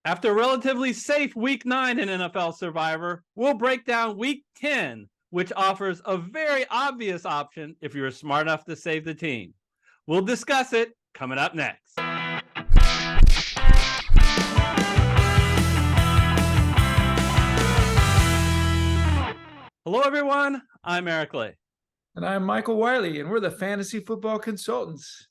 After a relatively safe Week 9 in NFL Survivor, we'll break down Week 10, which offers a very obvious option if you're smart enough to save the team. We'll discuss it coming up next. Hello, everyone. I'm Eric Lay. And I'm Michael Wiley, and we're the Fantasy Football Consultants.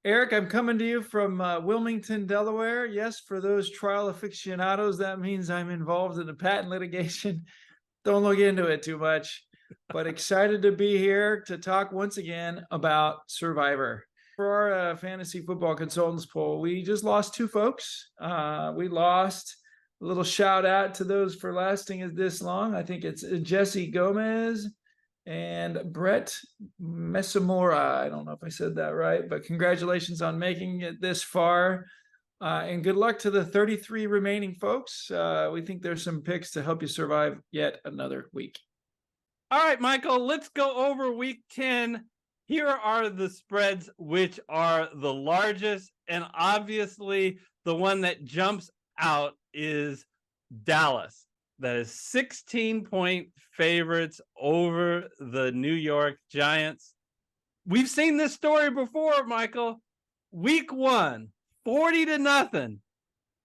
Eric, I'm coming to you from Wilmington, Delaware. Yes, for those trial aficionados, that means I'm involved in a patent litigation. Don't look into it too much, but excited to be here to talk once again about Survivor. For our Fantasy Football Consultants poll, we just lost two folks. We lost a little shout out to those for lasting this long. I think it's Jesse Gomez and Brett Messamora. I don't know if I said that right, but congratulations on making it this far. And good luck to the 33 remaining folks. We think there's some picks to help you survive yet another week. All right, Michael, let's go over Week 10. Here are the spreads, which are the largest, and obviously the one that jumps out is Dallas. That is 16-point favorites over the New York Giants. We've seen this story before, Michael. Week 1, 40-0.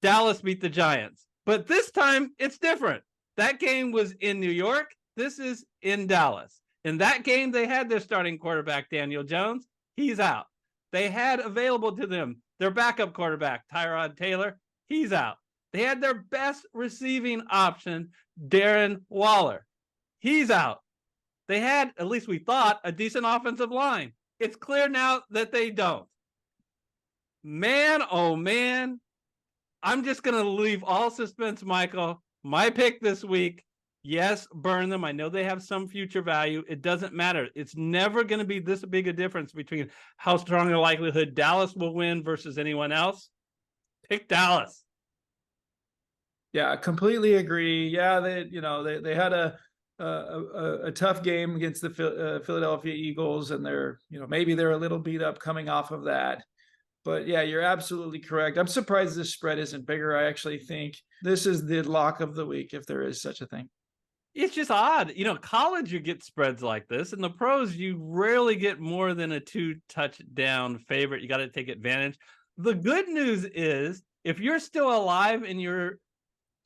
Dallas beat the Giants. But this time, it's different. That game was in New York. This is in Dallas. In that game, they had their starting quarterback, Daniel Jones. He's out. They had available to them their backup quarterback, Tyrod Taylor. He's out. They had their best receiving option, Darren Waller. He's out. They had, at least we thought, a decent offensive line. It's clear now that they don't. Man, oh man. I'm just going to leave all suspense, Michael. My pick this week, yes, burn them. I know they have some future value. It doesn't matter. It's never going to be this big a difference between how strong a likelihood Dallas will win versus anyone else. Pick Dallas. Yeah, completely agree. Yeah, they had a tough game against the Philadelphia Eagles, and maybe they're a little beat up coming off of that. But yeah, you're absolutely correct. I'm surprised this spread isn't bigger. I actually think this is the lock of the week, if there is such a thing. It's just odd. College, you get spreads like this. In the pros, you rarely get more than a 2-touchdown favorite. You got to take advantage. The good news is, if you're still alive in your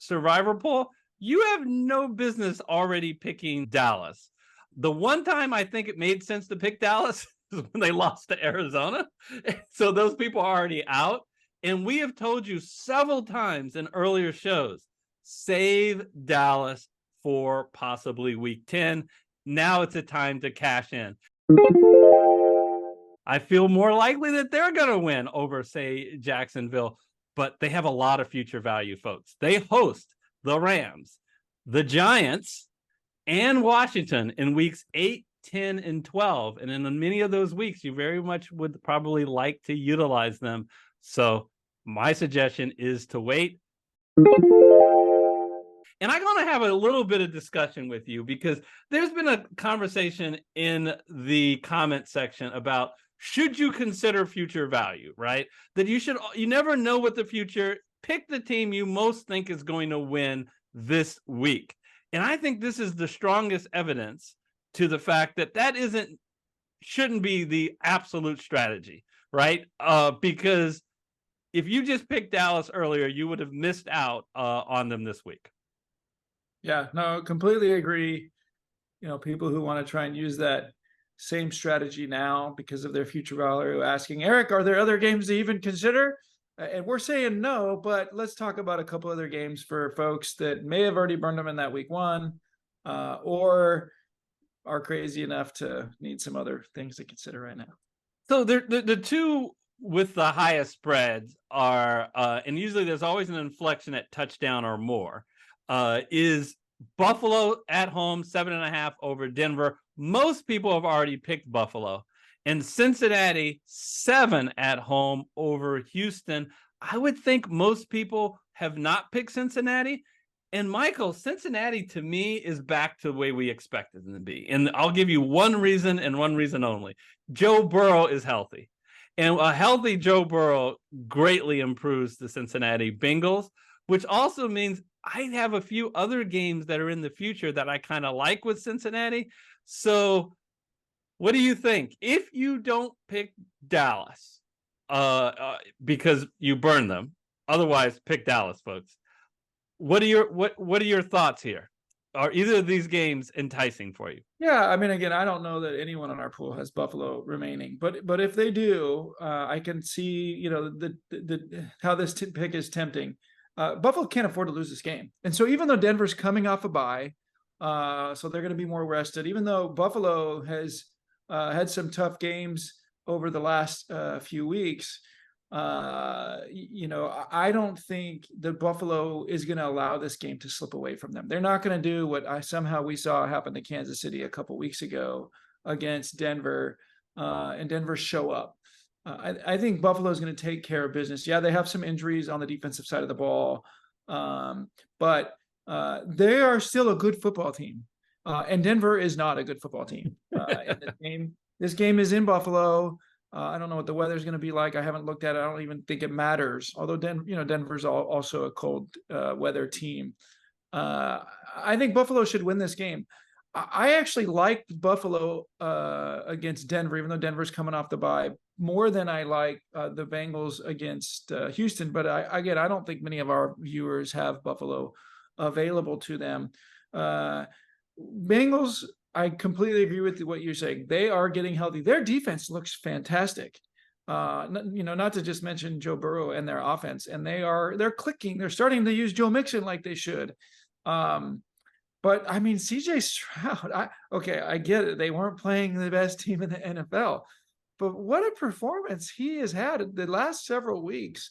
Survivor pool, you have no business already picking Dallas. The one time I think it made sense to pick Dallas is when they lost to Arizona. So those people are already out. And we have told you several times in earlier shows, save Dallas for possibly Week 10. Now it's a time to cash in. I feel more likely that they're going to win over, say, Jacksonville. But they have a lot of future value, folks. They host the Rams, the Giants, and Washington in weeks 8, 10, and 12. And in many of those weeks, you very much would probably like to utilize them. So my suggestion is to wait. And I'm going to have a little bit of discussion with you because there's been a conversation in the comment section about, should you consider future value, right? That you never know what the future, pick the team you most think is going to win this week. And I think this is the strongest evidence to the fact that shouldn't be the absolute strategy, right? Because if you just picked Dallas earlier, you would have missed out on them this week. Yeah, no, completely agree. People who want to try and use that same strategy now because of their future value, asking, Eric, are there other games to even consider? And we're saying no, but let's talk about a couple other games for folks that may have already burned them in that Week 1 or are crazy enough to need some other things to consider right now. So the two with the highest spreads are, and usually there's always an inflection at touchdown or more, is Buffalo at home, 7.5 over Denver. Most people have already picked Buffalo. And Cincinnati, 7 at home over Houston. I would think most people have not picked Cincinnati. And Michael, Cincinnati to me is back to the way we expected them to be. And I'll give you one reason and one reason only. Joe Burrow is healthy. And a healthy Joe Burrow greatly improves the Cincinnati Bengals, which also means I have a few other games that are in the future that I kind of like with Cincinnati. So what do you think? If you don't pick Dallas, because you burn them, otherwise pick Dallas, folks. What are your thoughts here? Are either of these games enticing for you? Yeah, I mean, again, I don't know that anyone on our pool has Buffalo remaining, but if they do, I can see the how this pick is tempting. Buffalo can't afford to lose this game, and so even though Denver's coming off a bye, so they're going to be more rested. Even though Buffalo has had some tough games over the last few weeks, I don't think that Buffalo is going to allow this game to slip away from them. They're not going to do what we saw happen to Kansas City a couple weeks ago against Denver, and Denver show up. I think Buffalo is going to take care of business. Yeah, they have some injuries on the defensive side of the ball, but they are still a good football team. And Denver is not a good football team. This game is in Buffalo. I don't know what the weather's going to be like. I haven't looked at it. I don't even think it matters. Although Denver's also a cold weather team. I think Buffalo should win this game. I actually liked Buffalo against Denver, even though Denver's coming off the bye, more than I like the Bengals against Houston. But I don't think many of our viewers have Buffalo available to them. Bengals, I completely agree with what you're saying. They are getting healthy. Their defense looks fantastic. Not to just mention Joe Burrow and their offense, and they're clicking. They're starting to use Joe Mixon like they should. But I mean, CJ Stroud, I get it. They weren't playing the best team in the NFL, but what a performance he has had the last several weeks.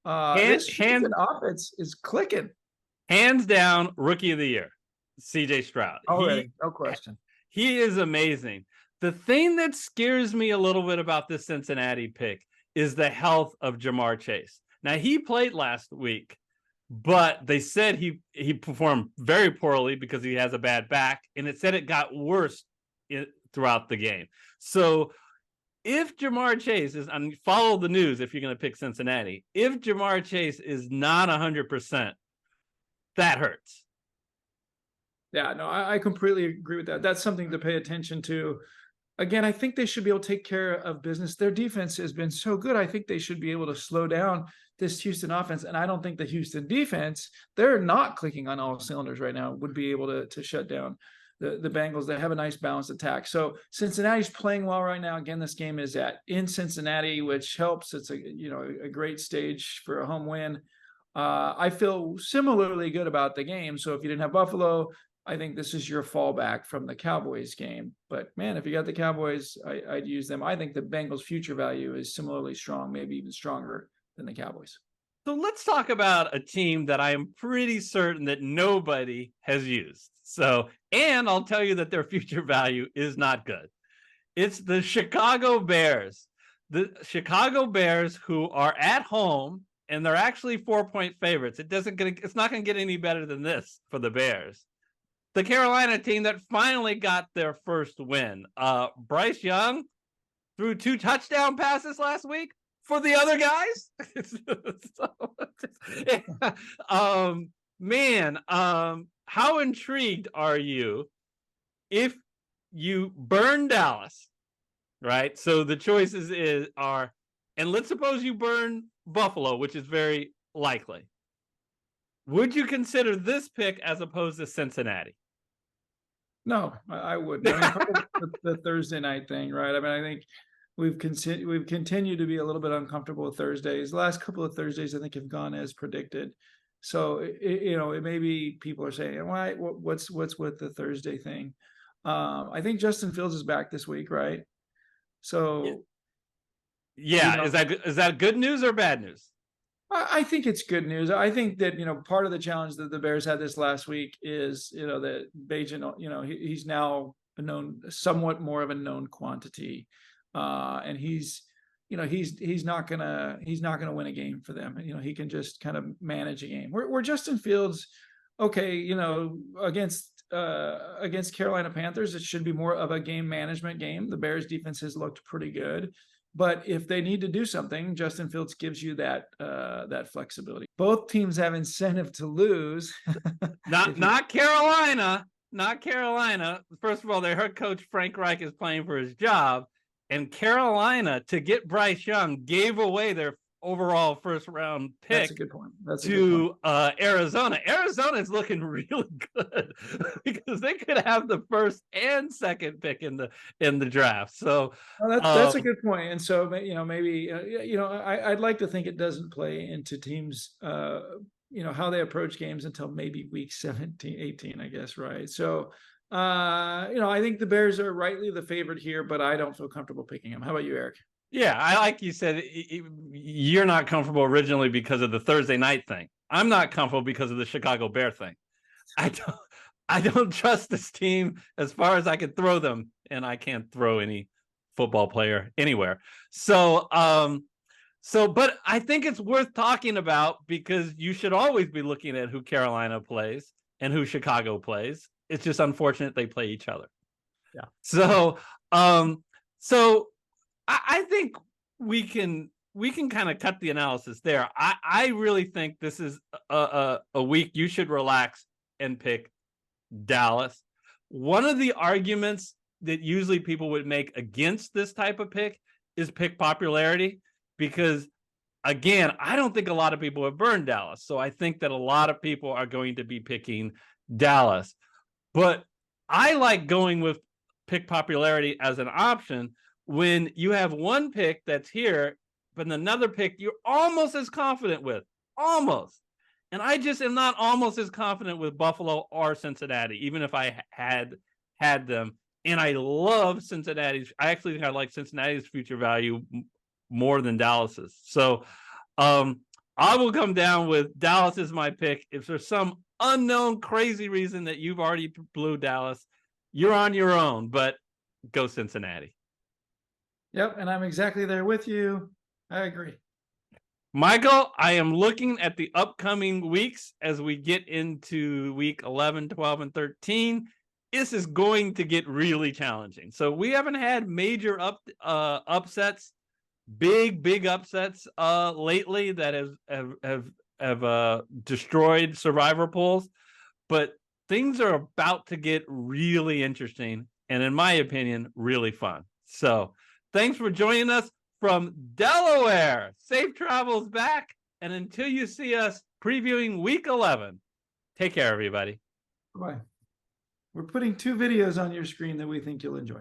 This offense is clicking. Hands down, rookie of the year, CJ Stroud. No question. He is amazing. The thing that scares me a little bit about this Cincinnati pick is the health of Jamar Chase. Now, he played last week, but they said he performed very poorly because he has a bad back, and it said it got worse throughout the game. So if Jamar Chase is, and follow the news if you're going to pick Cincinnati, if Jamar Chase is not 100%, that hurts. Yeah, no, I completely agree with that. That's something to pay attention to. Again, I think they should be able to take care of business. Their defense has been so good. I think they should be able to slow down this Houston offense. And I don't think the Houston defense, they're not clicking on all cylinders right now, would be able to shut down the Bengals. They have a nice balanced attack. So Cincinnati's playing well right now. Again, this game is in Cincinnati, which helps. It's a great stage for a home win. I feel similarly good about the game. So if you didn't have Buffalo, I think this is your fallback from the Cowboys game. But man, if you got the Cowboys, I'd use them. I think the Bengals' future value is similarly strong, maybe even stronger than the Cowboys. So let's talk about a team that I am pretty certain that nobody has used. And I'll tell you that their future value is not good. It's the Chicago Bears. The Chicago Bears, who are at home, and they're actually 4-point favorites. It's not going to get any better than this for the Bears. The Carolina team that finally got their first win. Bryce Young threw 2 touchdown passes last week for the other guys. How intrigued are you if you burn Dallas, right? So the choices are, and let's suppose you burn Buffalo, which is very likely. Would you consider this pick as opposed to Cincinnati? No, I wouldn't. I mean, the Thursday night thing, right? I mean, I think we've continued to be a little bit uncomfortable with Thursdays. The last couple of Thursdays, I think, have gone as predicted. So it may be people are saying, "Why? What's with the Thursday thing?" I think Justin Fields is back this week, right? So, yeah, is that good news or bad news? I think it's good news. I think that, part of the challenge that the Bears had this last week is, that Bajan, he's now somewhat more of a known quantity. And he's not gonna win a game for them. He can just kind of manage a game. Where Justin Fields, against Carolina Panthers, it should be more of a game management game. The Bears defense has looked pretty good. But if they need to do something, Justin Fields gives you that flexibility. Both teams have incentive to lose. Not Carolina. Not Carolina. First of all, their head coach, Frank Reich, is playing for his job. And Carolina, to get Bryce Young, gave away their overall first-round pick. That's a good point. To Arizona. Arizona is looking really good because they could have the first and second pick in the draft. So that's a good point. And so maybe I'd like to think it doesn't play into teams how they approach games until maybe week 17, 18, I guess, right? So I think the Bears are rightly the favorite here, but I don't feel comfortable picking them. How about you, Eric? Yeah, I like you said, you're not comfortable originally because of the Thursday night thing. I'm not comfortable because of the Chicago Bear thing. I don't trust this team as far as I can throw them, and I can't throw any football player anywhere. So, but I think it's worth talking about because you should always be looking at who Carolina plays and who Chicago plays. It's just unfortunate they play each other. Yeah. So, I think we can kind of cut the analysis there. I really think this is a week you should relax and pick Dallas. One of the arguments that usually people would make against this type of pick is pick popularity, because again, I don't think a lot of people have burned Dallas. So I think that a lot of people are going to be picking Dallas. But I like going with pick popularity as an option when you have one pick that's here, but another pick you're almost as confident with. Almost. And I just am not almost as confident with Buffalo or Cincinnati, even if I had them. And I love Cincinnati's. I actually think I like Cincinnati's future value more than Dallas's. So I will come down with Dallas is my pick. If there's some unknown crazy reason that you've already blew Dallas, you're on your own, but go Cincinnati. Yep, and I'm exactly there with you. I agree. Michael, I am looking at the upcoming weeks as we get into week 11, 12, and 13. This is going to get really challenging. So we haven't had major upsets, big upsets lately that have destroyed survivor pools, but things are about to get really interesting and, in my opinion, really fun. So thanks for joining us from Delaware. Safe travels back. And until you see us previewing week 11, take care, everybody. Bye. We're putting 2 videos on your screen that we think you'll enjoy.